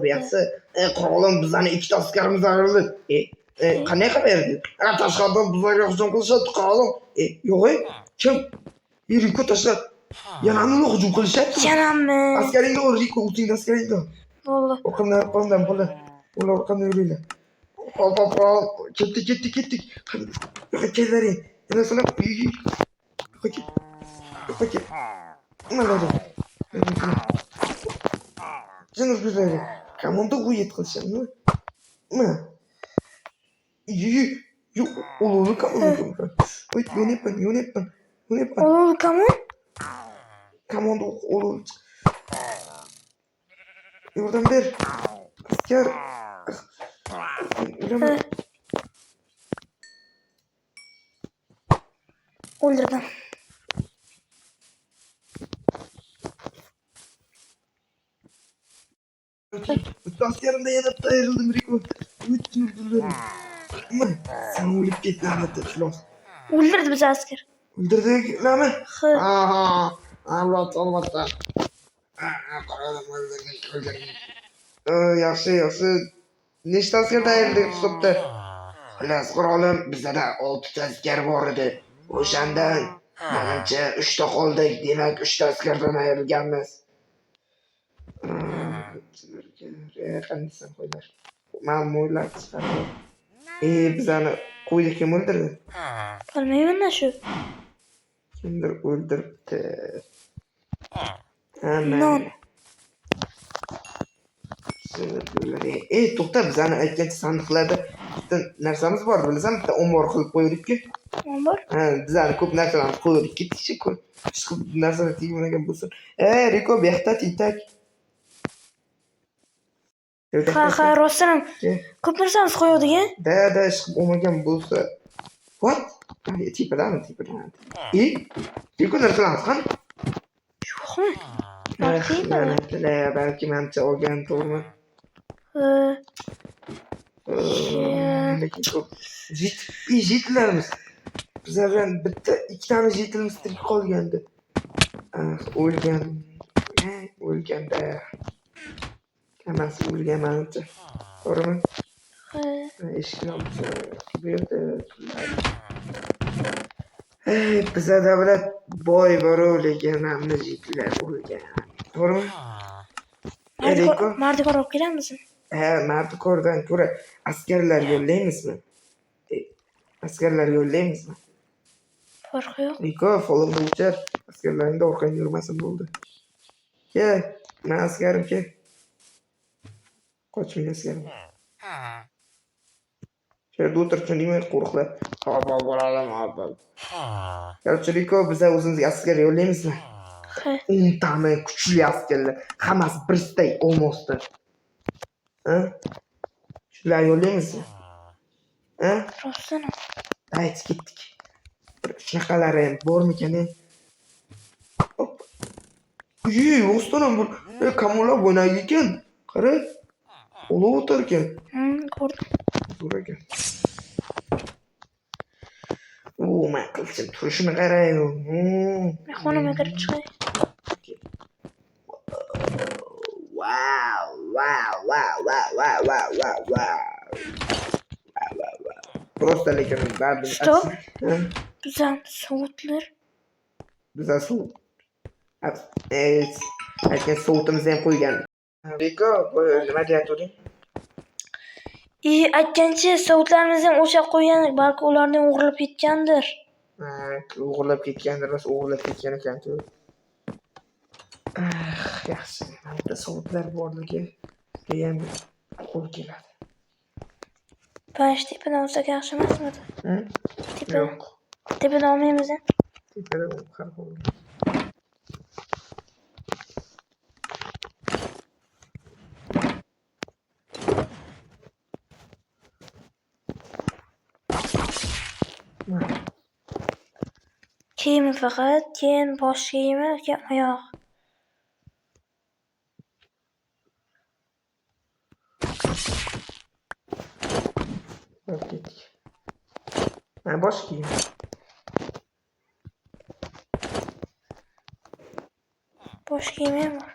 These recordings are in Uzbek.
Yaxshi. Qirolum bizlarning ikkita askarimiz ayrildi. Qanday qilib berdi? Tashqaridan bizlarga hujum qilishadi qirolum. Yo'q, kim? Riko tashqar. Yana nima hujum qilishyapti? Yanammi? Askaringni ol, Riko, o'zing askaringni ol. Bo'ldi. O'qimdan bo'lar. Ular orqamdan yuringlar. Hop. Ketdik. Kelaring. Yana sizlar. Ket. Mana. Canım güzel. Kamon da uyut kılsın mı? Mı? Yok. Olur kamon. Wait, yönetmen. Olur kamon? Kamon da olur. Oradan ver. Asker. Öyle Öldürdüm. Askerimde yanıp da ayrıldım Riko. Bütün öldürüyorum. Ama sen ölüp git lanet etsin. Öldürdü bizi asker. Öldürdük lanet. Hı. Aha. Avrat olmazsa. Yaxshi. Nechta askarda ayrıldık hisobda? Xullas, qirolum, bizda 6 askar bor edi. O'shandan menimcha 3 ta qoldik. Demak, 3 ta askardan ayrilganmiz. Qanday qo'ylar? Men mo'ylab chiqardim. Bizani qo'ydi kim o'ldirdi? Bilmayman shu. Kimdir o'ldiribdi. Non. To'xta, bizani aytgancha sandiqlarda bitta narsamiz bor, bilasanmi? Bitta ombor qilib qo'ydik-ku. Ombor? Bizani ko'p narsalarni qo'ydik. Ketishchi-ku. Hech narsa tegmagan bo'lsin. Riko, bu yoqda titak. Ha, rostdan ko'p narsamiz qo'ydik-a? Da, ishqib olmagan bo'lsa. What? Tepadan. Riko narsalarni qani? Yo'qmi? Balki mancha olgan to'g'rimi? Lekin ko'p jetlarimiz. Bizlardan bitta ikkitamiz jetimiz tirik qolgandi. O'lganda. Hammasi o'lgan manimcha. To'g'rimi? Eshikni bu yerda bizda davlat boy bor-u, lekin hamma jetlar o'lgan. To'g'rimi? Mardikor olib kelamizmi? Mardikordan ko'ra askarlar yo'llaymizmi? Farqi yo'q. Riko, follow bo'yicha askarlaringda orqangga yurmasa bo'ldi. Kel, men askarim kel. Qochmang askarim. Yerda o'tiribsan deyman, qo'rqlar. Hop, bo'ladim. Yo'q, Riko, biz o'zimizga askar yo'llaymizmi? 10 tani kuchli askarlar, hammasi birday olmasdan. Shular yo'llaymizmi? Rostdan. Ayt ketdik. Shunaqalari ham bormikan? Rostdan bu kamonlar o'ynaydi ekan. Qara. Olov o'tar ekan. Ko'rdim. Zo'r ekan. Men qilchim turishini qarang. Men xonaga kirib chiqay. Wow. Просто lekin baribir. Stop. Bizdan so'tlar. Bizdan so't. Aytgan so'timizni ham qo'ygan. Riko, nima deyatding? Aytgancha so'tlarimizni ham o'sha qo'ygan, balki ularni o'g'irlab ketgandir. O'g'irlab ketgandir, emas, o'g'irlab ketgan ekan-ku. Yaxshi. Bitta so'tlar borligi ham qo'l keladi. Bash tepadan olsak yaxshi emasmi? Yo'q. Tepadan olmaymiz. Tepadan qarab olamiz. Kiyimi faqat, keyin bosh kiyimi, keyin oyoq. Ketdik. Bosh kiyim. Bosh kiyimi ham bor.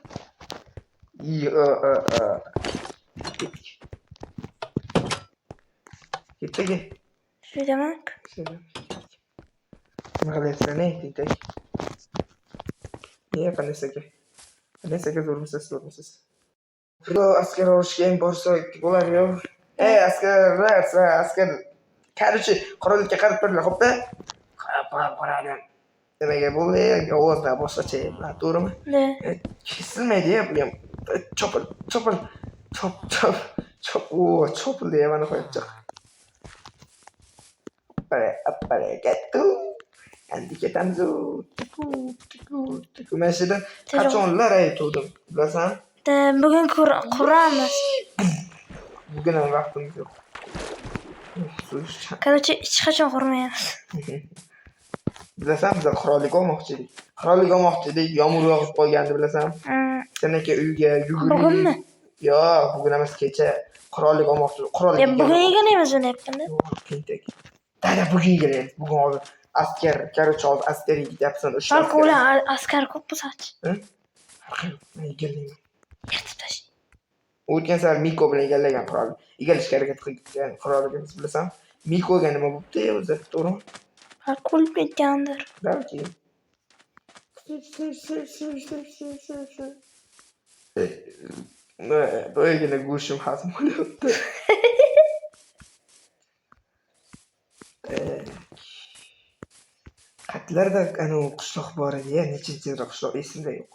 Tentak. Shu demak. Nima qilyapsan, tentak? Qanday zo'rmisiz? Yo, askar olishga ham borsak bo'ladi-yu. Askar. Короче, qurollikka qarab turinglar, xo'pda? Qaradim. Nimaga bo'ldi? Ovozda boshqacha, to'g'rimi? Ne? Kesilmaydi-ya bu ham. Chopil. Chop. Chopildi ya mana qo'yibchiq. Appale, kettu. Endi ketamiz. Tuku. Mana shu yerda qachonlar aytuvdim, bilasan? Bugun quramiz. Bugun ham vaqtimiz yo'q. Короче, hech qachon qurmaymiz. Bilasan, biz qurollik olmoqchi edik. Yomg'ir yog'ib qolgandi, bilasan? Sen aka uyga yugurib. Bugunmi? Yo'q, bugun emas, kecha qurollik olmoqchi. Bugun yeganimiz uni aytganda. Tentak. Dada bugun yeganimiz. Bugun hozir askar, короче, hozir askariy ketyapsan. Balki ular askar ko'p bo'lsa-chi. Men egallayman. Yirtib tash. O'tgan safar Miko bilan egallagan qurolni. Egallashga harakat qilgan qurolimiz, bilasan? Mikoga nima bo'pti o'zi, to'g'rimi? Kulib ketgandir. Balki. Böygene go'shim hazm bo'lyapti. Qatlarda ana qishloq bor edi-ya, nechinchi qishloq esimda yo'q.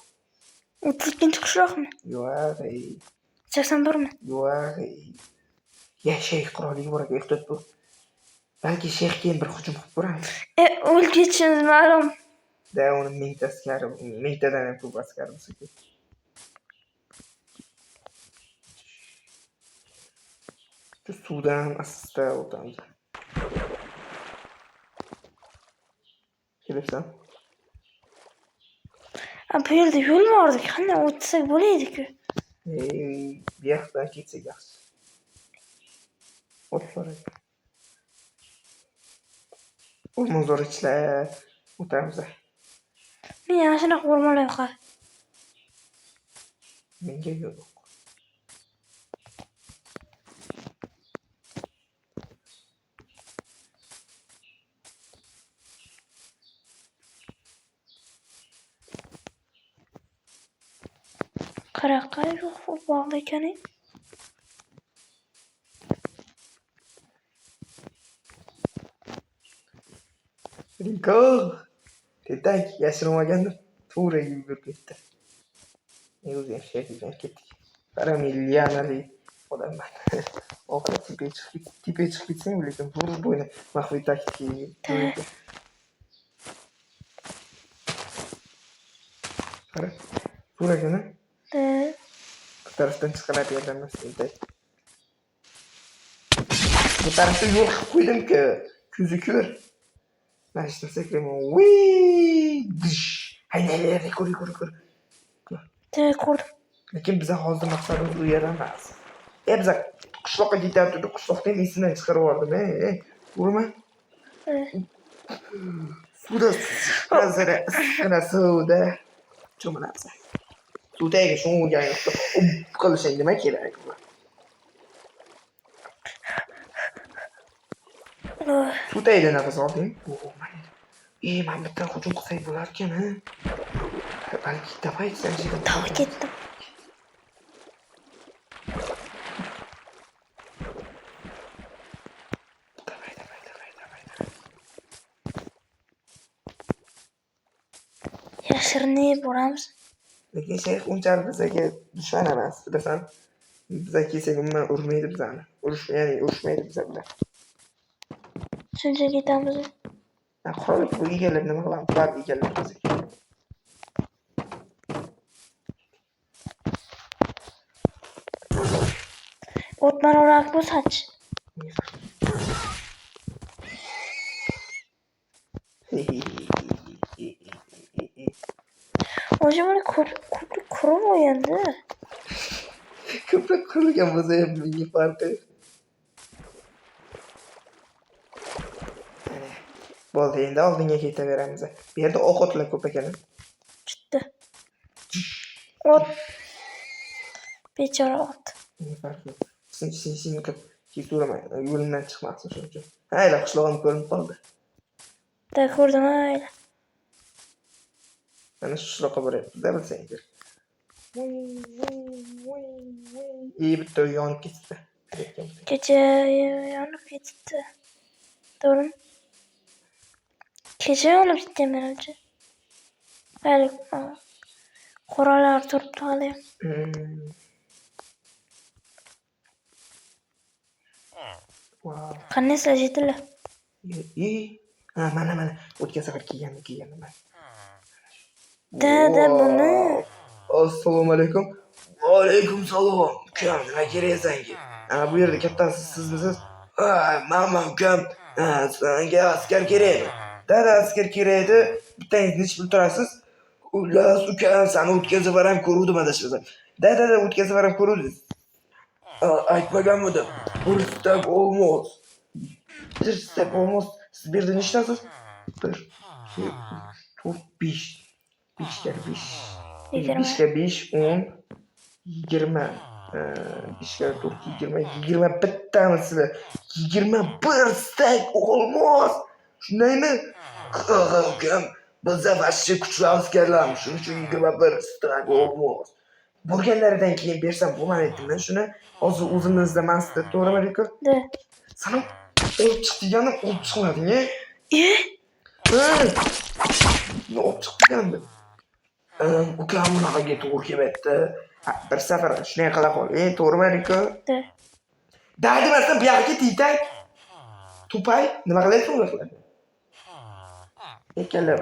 32-chi qishloqmi? Yo'q, 81mi? yo'q. Ya shayx quroliga bor ekan, ehtiyot bo'l. Balki shayx keyin bir hujum qilib ko'ramiz. O'lib ketishimiz ma'lum. Da uni mingtadan ham ko'p askari bo'lsa kerak. Shu suvdan asta o'tamiz. Kelibsan? Bu yerda yo'l bordi. Qanday o'tsak bo'laydi-ku? Bu yoqdan ketsak yaxshi. O'tib boraylik. O'rmonzor ichlar o'tamiz. Men yana shunaqa o'rmonlar yoqadi. Menga yo'q. Qaraqa yo'q bog'da ekani. Rinko! Tentak yashirinmagandim. To'g'ri yugurib ketdi. O'zi ham shayxdan ketdik. Paramilyanali odamman. Oxiri tipe chiqib ketsang, lekin bu bo'yni maxfiy taktik. Qara, to'ragini. Bu tarafdan chiqarib beramiz tentak. Bu tarafda yo'l qilib qo'ydim-ku, ko'zi ko'r. Mana shu sakraman. Hayda, ko'r. Ko'rdim. Lekin biz hozir maqsadimiz u yer emas. Biz qishloqqa ketyapti, qishloqdan esimdan chiqarib yubordim. To'g'rimi? Suvda suvda cho'milamiz. Suvdagi shunga qilishing nima kerak? Suvdagi nafas olding. Mana bitta hujum qilsak bo'larkan, ha? Balki davay sanjiga Tog' ketdim. Davay. Yashirinib boramiz. Lekin shayx unchalik bizga dushman emas, bilasan? Bizga kelsak umuman urmaydi bizani. Urushmaydi bizlar bilan. Shuncha ketamiz. Qurollik bu egallab nima qilamiz? Bular egallab kelsak. O'tmaroq bo'lsa-chi. O'sha mana ko'prik qurib qo'yganda. Ko'prik qurilgan bo'lsa ham menga farqi. Bo'ldi, endi oldinga ketaveramiz. Bu yerda o'qotlar ko'p ekan. Chiqdi. Ot. Bechora ot. Ne farqi? Sen Hech so'ramayman. Yo'limdan chiqmasin shuning uchun. Hayla qishlog'im ko'rinib qoldi. Da ko'rdim ayla. Mana shu qishloqqa boryapmiz-da bilsangiz. Bitta uy yonib ketibdi. Kecha yonib ketibdi. To'g'rimi? Kecha yonib ketdi menimcha. Ayla qoralar turibdi hali. Wow. Qanday sizlar Mana o'tgan safar kiygandim man. Da buni. Assalomu alaykum. Va alaykum salom. Ukam, nima kerak senga? Bu yerda kattasi sizmisiz? Men ukam. Senga askar kerak. Dada askar kerak edi. Bittangiz necha pul turasiz? Xullas ukam, seni o'tgan safar ham ko'ruvdim adashmasam. Dada o'tgan safar ham ko'ruvdingiz. Aytmaganmidim. Bursdak olmaz. Bursdak olmaz. Siz bir yerda nechtasiz? 1, 2, 3, 4, 5. 5 ga 5. 5 ga 5, 10, 20. 5 ga 4, 20. 20 bittami sizlar? 21 stak olmaz. Shundaymi? Ukam, bizda vashchi kuchli askarlarmiz. Shuning uchun 21 stak olmaz. Bo'lganlaridan keyin bersam bo'lmaydi-mi shuni? Hozir o'zimizda emasdi, to'g'rimi? Da. Sana olib chiq deganim olib chiqmading-a? Ne olib chiq degandim. Ukam bunaqaga to'g'ri kelmayapti. Bir safar shunday qila qoling, to'g'rimi? Da. Da demasdan bu yoqqa ketay. Tupay, nima qilayapsan uni qiladi? Ekanlar.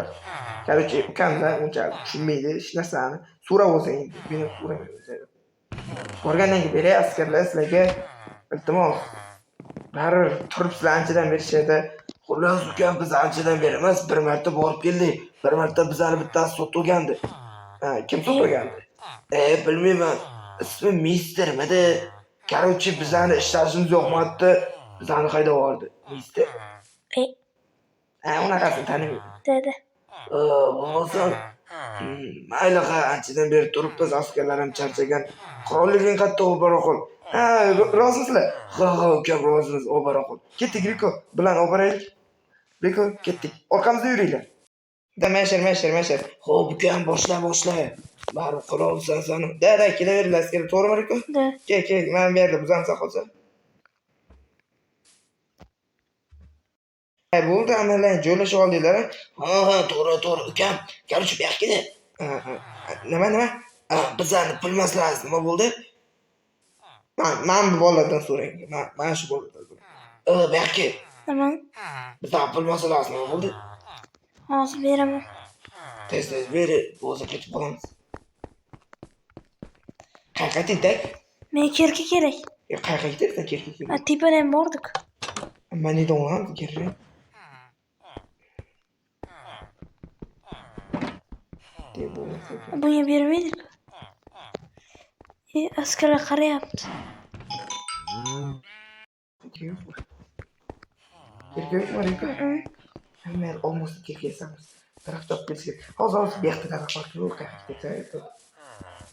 Короче, ukamda unchalik tushunmaydi hech narsani. So'rab olsang, meni so'ramaydi. Borgandan keyin beray askarlar sizlarga iltimos. Baribir turibsizlar anchadan berishadi. Xullas ukam biz anchadan beri emas, bir marta borib keldik. Bir marta bizani bittasi sotib olgandi. Kim sotib olgandi? Bilmayman. Ismi mistermidi? Короче, bizani ishlashimiz yoqmadi. Bizani haydab yubordi. Mister. Unaqasini tanimayman. Dedi. Bo'lmasa mayli anchadan beri turibmiz, askarlar ham charchagan. Qurolliging qayerda olib bora qol. Rozimisizlar? Ha, ukam rozimiz, olib bora qol. Ketdik, Riko bilan olib boraylik. Riko, ketdik. Orqamizda yuringlar. Da mashar. Xo'p, ukam boshla. Baribir qurolsan sani. Da, kelaveringlar askar, to'g'rimi, Riko? Da. Kel, men bu yerda buzamsa qolsa. Bo'ldi, amalan joylashib oldinglar. Ha, to'g'ri, ukam. Короче, bu yoqqa keldi. Nima? Bizlarni bilmaslarsiz, nima bo'ldi? Men bu bolalardan so'rang. Men shu bolalardan so'rang. Bu yoqqa. Nima? Bizlarni bilmaslarsiz, nima bo'ldi? Hozir beraman. Tez beri, hozir ketib qolamiz. Qayerga ketdik? Men kerka kerak. Qayerga ketdik? Kerka. Tepadan bordik. Men neden olamiz kerak? Bunga bermaydik. Askarlar qarayapti. Kerka yo'qmi, Riko? Men olmosni kerka yasamiz. Daraxt chopib kelish kerak. Hozir bu yoqda daraxt bor.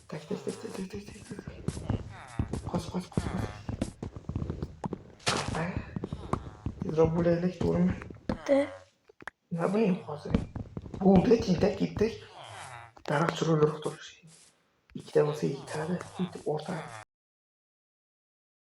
Tak. Qos. Tezroq bo'laylik, to'g'rimi? Da. Nima buning hozir? Bo'ldi, tintak ketdik. Daraxt chirolroq turish. Ikkita bo'lsa yetadi. O'rta.